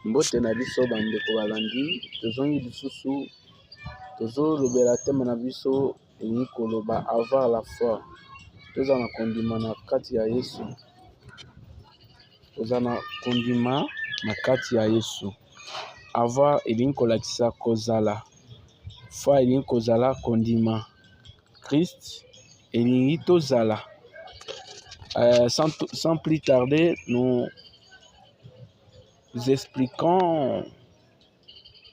Mbote na biso bandeko balandi tozongi lisusu tozolobela teme na biso elingi koloba avoir la foi. Toza na kondima na kati ya Yesu. Toza na kondima na kati ya Yesu. Avoir elingi kolakisa kozala. Foi elingi kozala kondima. Christ elingi tozala. Sans plus tarder, nous expliquons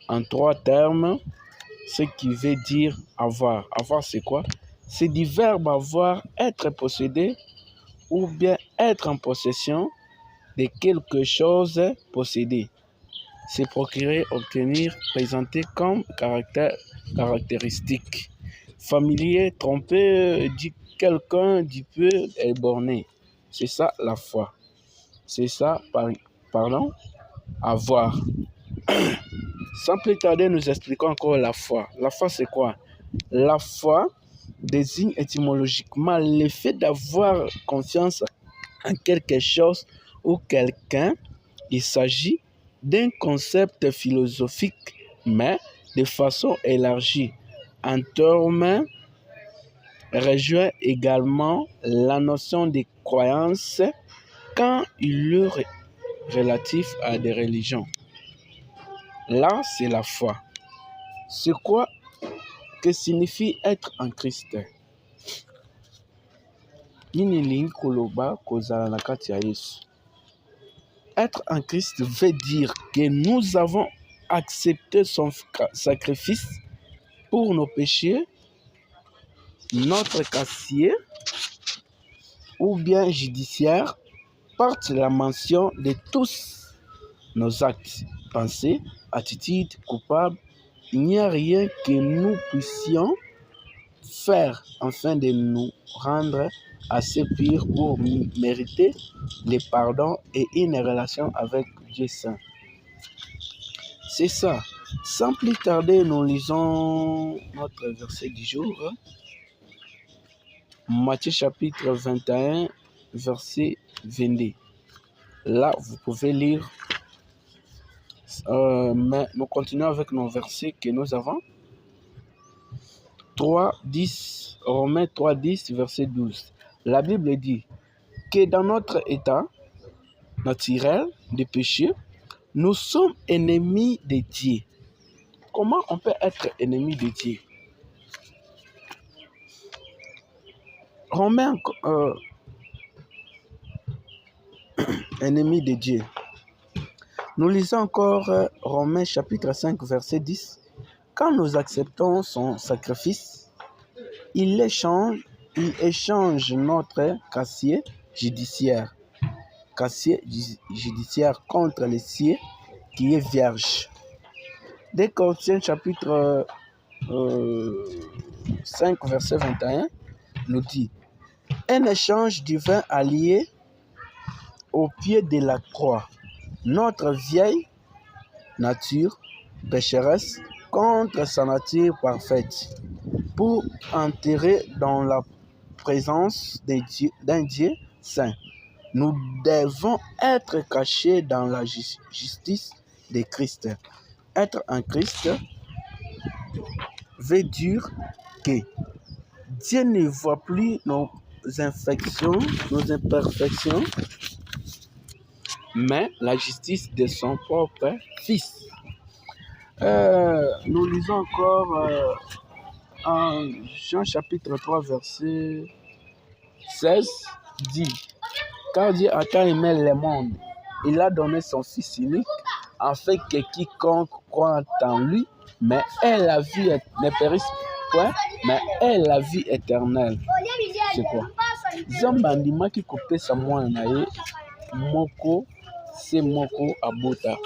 en 3 termes ce qui veut dire avoir. Avoir, c'est quoi? C'est du verbe avoir, être possédé ou bien être en possession de quelque chose possédé. C'est procurer, obtenir, présenter comme caractéristique. Familier, tromper, dit quelqu'un du peu est borné. C'est ça la foi. C'est ça, pardon, avoir. Sans plus tarder, nous expliquons encore la foi. La foi, c'est quoi? La foi désigne étymologiquement le fait d'avoir confiance en quelque chose ou quelqu'un. Il s'agit d'un concept philosophique, mais de façon élargie. En termes, rejoint également la notion de croyance quand il est relatif à des religions. Là, c'est la foi. C'est quoi que signifie être en Christ? Être en Christ veut dire que nous avons accepté son sacrifice pour nos péchés, notre casier ou bien judiciaire porte la mention de tous nos actes, pensées, attitudes coupables. Il n'y a rien que nous puissions faire afin de nous rendre assez purs pour mériter le pardon et une relation avec Dieu Saint. C'est ça. Sans plus tarder, nous lisons notre verset du jour. Matthieu chapitre 21, verset 22. Là, vous pouvez lire. Mais nous continuons avec nos versets que nous avons. 3:10, Romains 3:10, verset 12. La Bible dit que dans notre état naturel de péché, nous sommes ennemis de Dieu. Comment on peut être ennemi de Dieu? Romains, ennemi de Dieu. Nous lisons encore Romains chapitre 5, verset 10. Quand nous acceptons son sacrifice, il échange notre casier judiciaire contre le ciel qui est vierge. Dès Corinthiens chapitre 5, verset 21, nous dit un échange divin allié au pied de la croix. Notre vieille nature pécheresse contre sa nature parfaite pour entrer dans la présence d'un Dieu saint. Nous devons être cachés dans la justice de Christ. Être en Christ veut dire que Dieu ne voit plus nos infections, nos imperfections, mais la justice de son propre Fils. Nous lisons encore en Jean chapitre 3, verset 16, dit « Car Dieu a tant aimé le monde, il a donné son Fils unique, afin que quiconque croit en lui, mais ait la vie, ne périsse point, mais ait la vie éternelle. » C'est quoi? Zambandima qui coupe sa moine nae moko se moko abota.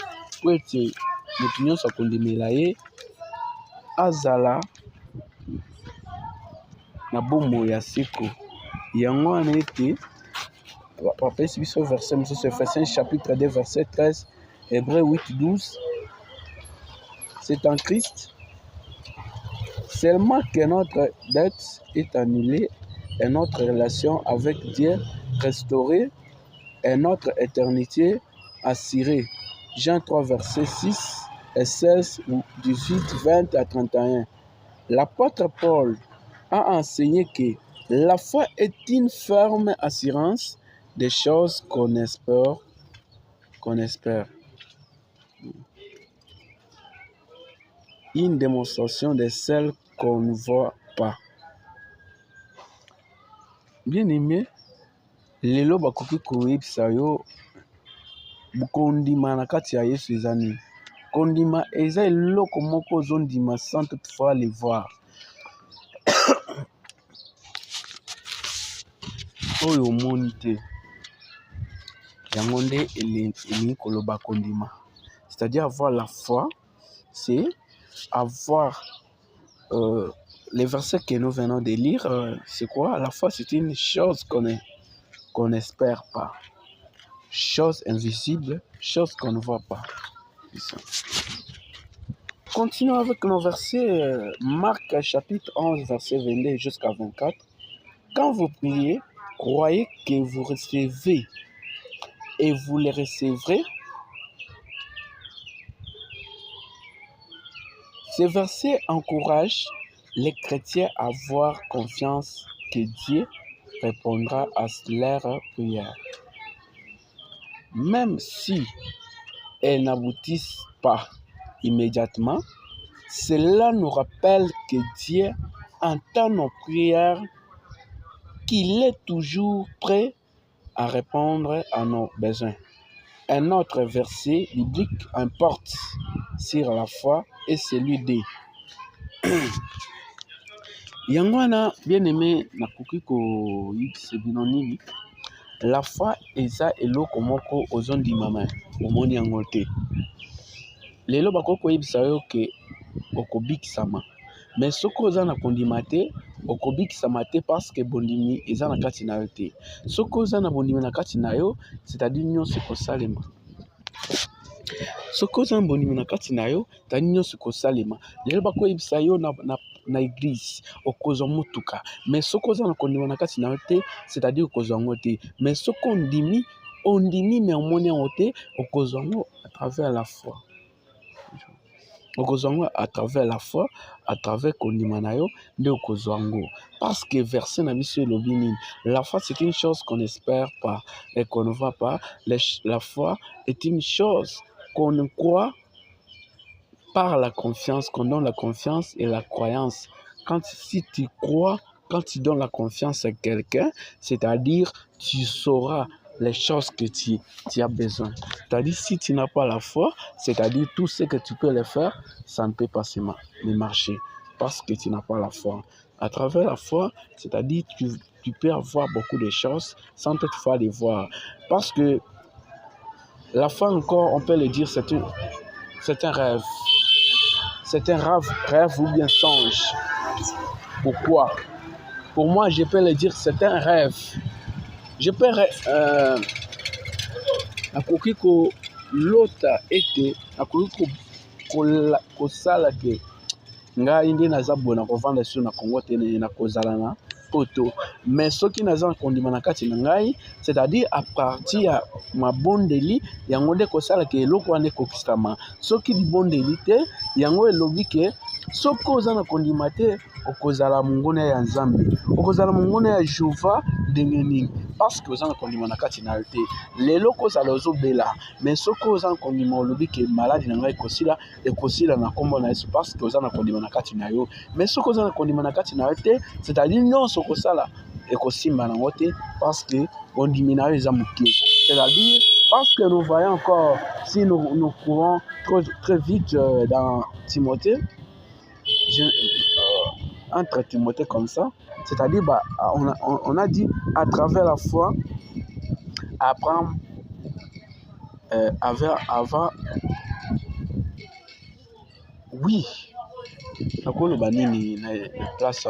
Kwete mutunyo sa kondimela ye azala na bomo ya siko. Yango wana ete papa biso verset mosusu Ephésiens chapitre 2 verset 13, Hébreux 8:12. C'est en Christ seulement que notre dette est annulée et notre relation avec Dieu restaurée et notre éternité assurée. Jean 3, verset 6 et 16, ou 18, 20 à 31. L'apôtre Paul a enseigné que la foi est une ferme assurance des choses qu'on espère. Une démonstration de celles qu'on ne voit pas. Bien aimé, lelo bakoki koyebisa yo kondima na kati ya Yesu eza nini. Kondima eza eloko moko ozondima sans toutefois le voir. Oyo omoni te yango nde elingi koloba kondima. C'est-à-dire avoir la foi, c'est avoir les versets que nous venons de lire, c'est quoi? La foi, c'est une chose qu'on n'espère pas. Chose invisible, chose qu'on ne voit pas. C'est ça. Continuons avec nos versets. Marc chapitre 11, verset 22 jusqu'à 24. Quand vous priez, croyez que vous recevez et vous les recevrez. Ces versets encouragent les chrétiens à avoir confiance que Dieu répondra à leurs prières. Même si elles n'aboutissent pas immédiatement, cela nous rappelle que Dieu entend nos prières, qu'il est toujours prêt à répondre à nos besoins. Un autre verset biblique importe sur la foi est celui de Yangwana bien-aimé nakoki koyebisa bino nini. La foi eza eloko moko ozondimama omoni yango te. Lelo bakoki koyebisa yo ke okobikisama, mais soki oza na kondima te okobikisama te parce que bondimi eza na kati na yo te. Soki oza na bondimi na kati na yo, c'est-à-dire nyonso ekosalema. Soki oza na bondimi na kati na yo, c'est-à-dire nyonso ekosalema. Lelo bakoyebisa yo na église okozwa motuka, mais soki oza na kondima na kati na yo te, c'est-à-dire okozwa yango te. Mais soki ondimi mais omoni yango te, okozwa yango à travers la foi. Okozwa yango à travers la foi, à travers kondima na yo nde okozwa yango. Parce que verset na biso elobi nini? La foi c'est une chose qu'on n'espère pas et qu'on ne voit pas. La foi est une chose qu'on croit par la confiance, qu'on donne la confiance et la croyance. Si tu crois, quand tu donnes la confiance à quelqu'un, c'est-à-dire tu sauras les choses que tu as besoin. C'est-à-dire si tu n'as pas la foi, c'est-à-dire tout ce que tu peux le faire, ça ne peut pas marcher parce que tu n'as pas la foi. À travers la foi, c'est-à-dire tu peux avoir beaucoup de choses sans toutefois les voir. Parce que la foi encore, on peut le dire, c'est un rêve. C'est un rêve ou bien songe. Pourquoi? Pour moi, je peux le dire, c'est un rêve. Je peux nakoki ko lota ete nakoki ko sala ke ngai nde naza boye na kovanda sur na Congo te na kozala na poto. Mais soki naza na kondima na kati na ngai, c'est-à-dire à partir ya mabondeli yango nde kosala ke eloko wana ekokisama. Soki libondeli te yango elobi ke soki oza na kondima te okozala monguna ya Nzambe, okozala monguna ya Jehova ndenge nini, parce que oza na kondima na kati na yo te. Lelo kozala ozobela, mais soki oza na kondima olobi ke maladi na ngai ekosila na kombo na Yesu, parce que oza na kondima na kati na yo. Mais soki oza na kondima na kati na yo te, c'est-à-dire nyonso okosala ekosimba nango te parce que ondimi na yo eza moke. C'est-à-dire parce que nous voyons encore, si nous courons très vite dans Timothée, entre Timothée comme ça, c'est-à-dire on a dit à travers la foi, Abraham avant oui, nakoloba nini na place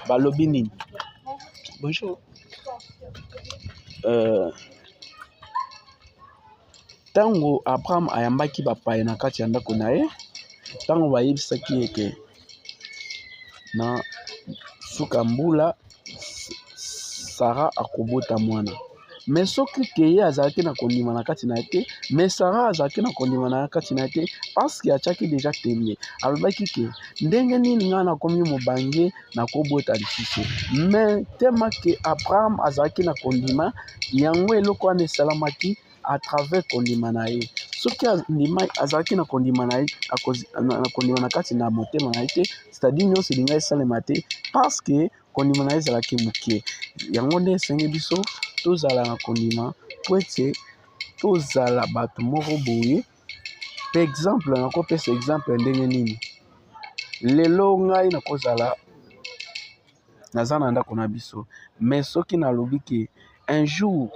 balobi nini. Bonjour. Tango Abraham ayambaki bapaya na kati ya ndako na ye, tango bayebisaki eke na suka mbula Sara akobota mwana. mais soki ke ye azalaki na kondima na kati na ye te, mais Sara azalaki na kondima na kati na ye te parce que atiaki deja tembe, alobaki ke ndenge nini ngai nakomi mobange nakobota lisusu, mais tema ke Abraham azalaki na kondima yango eloko wana esalamaki à travers kondima na ye. Soki azalaki na kondima na ye na kondima na kati na motema na ye te, c'est-à-dire nyonso elinga esalema te parce que kondima na ye ezalaki moke. Yango nde esengi biso tozala na kondima po ete tozala bato moko boye. Par exemple nakopesa exemple ndenge nini, lelo ngai nakozala naza na ndako na biso, mais soki nalobi ke un jour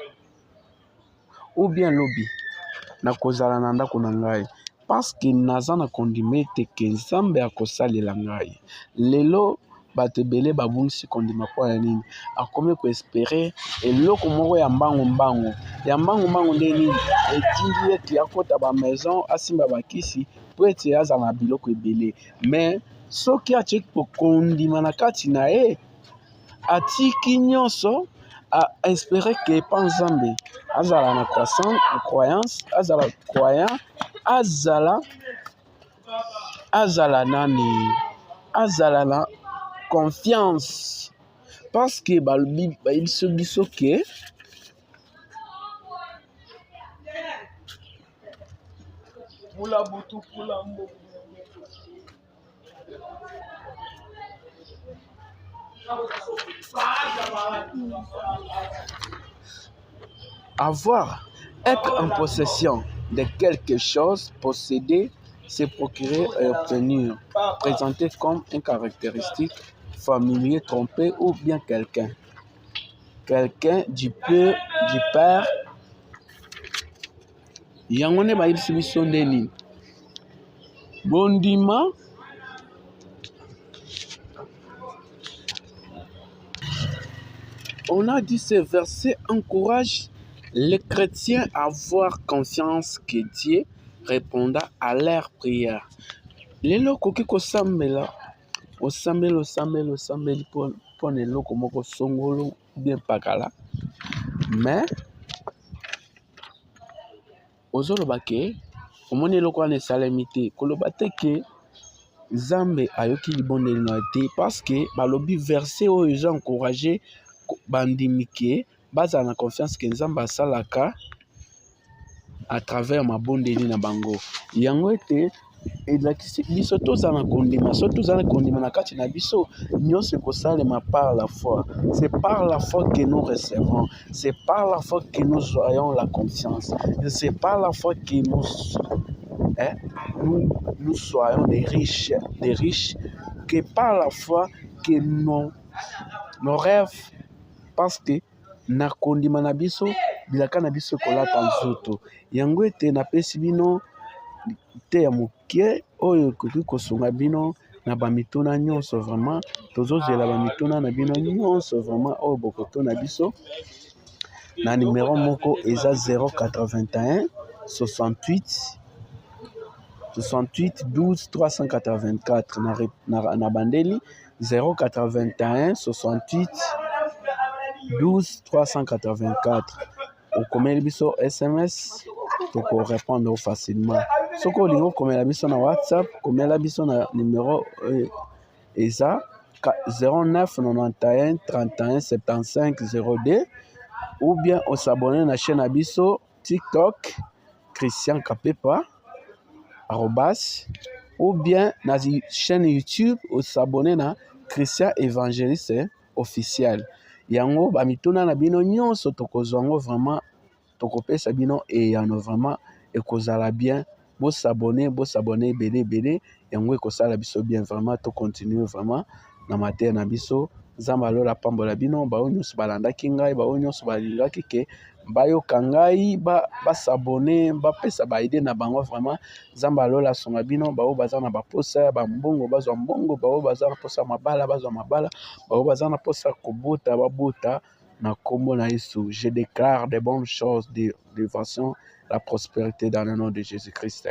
ou bien lobi nakozala na ndako na ngai parce que naza na kondima ete ke Nzambe akosalela ngai. Lelo bato ebele babungisi kondima mpo ya nini? Akomi koespere eloko moko ya mbangu nde nini etindi ete akota bamaison asimba bakisi po ete azala na biloko ebele, mais soki atieki kokondima na kati na ye atiki nyonso aespere ke epa Nzambe azala na croyance, azala croyant, azala na confiance parce que bayebiso biso ke avoir, être en possession de quelque chose, posséder, se procurer et obtenir, présenté comme une caractéristique familier, trompé ou bien quelqu'un du père. Yango ne bayebisi biso nde nini bondima on a dit ce verset encourage les chrétiens à avoir confiance que Dieu répondra à leurs prières. Lelo koki kosambela osambeli pona eloko moko songolo bien pakala, mais ozoloba ke omoni eloko wana esalemi te, koloba te ke Nzambe ayoki libondeli na te parce que balobi verset oyo eza encouragé bandimi ke bazala na confiance ke Nzambe asalaka à travers mabondeli na bango. Yango ete elakisi biso tozala na kondima, so tozala na kondima na kati na biso nyonso ekosalema par la foi. C'est par la foi que nous recevons, c'est par la foi que nous ayons la confiance, c'est par la foi que nous soyons des riches, que par la foi que nos rêves, parce que na kondima na biso bilaka na biso kolata nzoto. Yango ete napesi bino te ya moke oyo ekoki kosunga bino na bamituna nyonso, vraiment tozozela bamituna na bino nyonso vraiment oyo bokotuna biso na numero moko eza 081 68 12 384 na bandeli 081 68 12 384. Okomeli biso SMS tokorépondre facilement. Soki olingi okomela biso na WhatsApp, komela biso na numéro eza 0991 31 75 02 ou bien osabone na chaîne na biso TikTok Christian Kapepa arrobas, ou bien na chaîne YouTube osabone na Christian Évangéliste officiel. Yango bamituna na bino nyonso tokozwa ngo vraiment tokopesa bino eyano vraiment ekozala bien. Bosabone ebele yango ekosala biso bien vraiment to continue vraiment na mateya na biso. Nzambe alola pambola bino bao nyonso balandaki ngai, bao nyonso balingaki ke bayoka ngai basabone bapesa baide na bango vraiment. Nzambe alola songa bino bao baza na baposa ya bambongo bazwa mbongo, bao baza na posa mabala bazwa mabala, bao baza na posa kobota babota na kombo na Yesu. Je déclare des bonnes choses, d'élévation, la prospérité dans le nom de Jésus-Christ.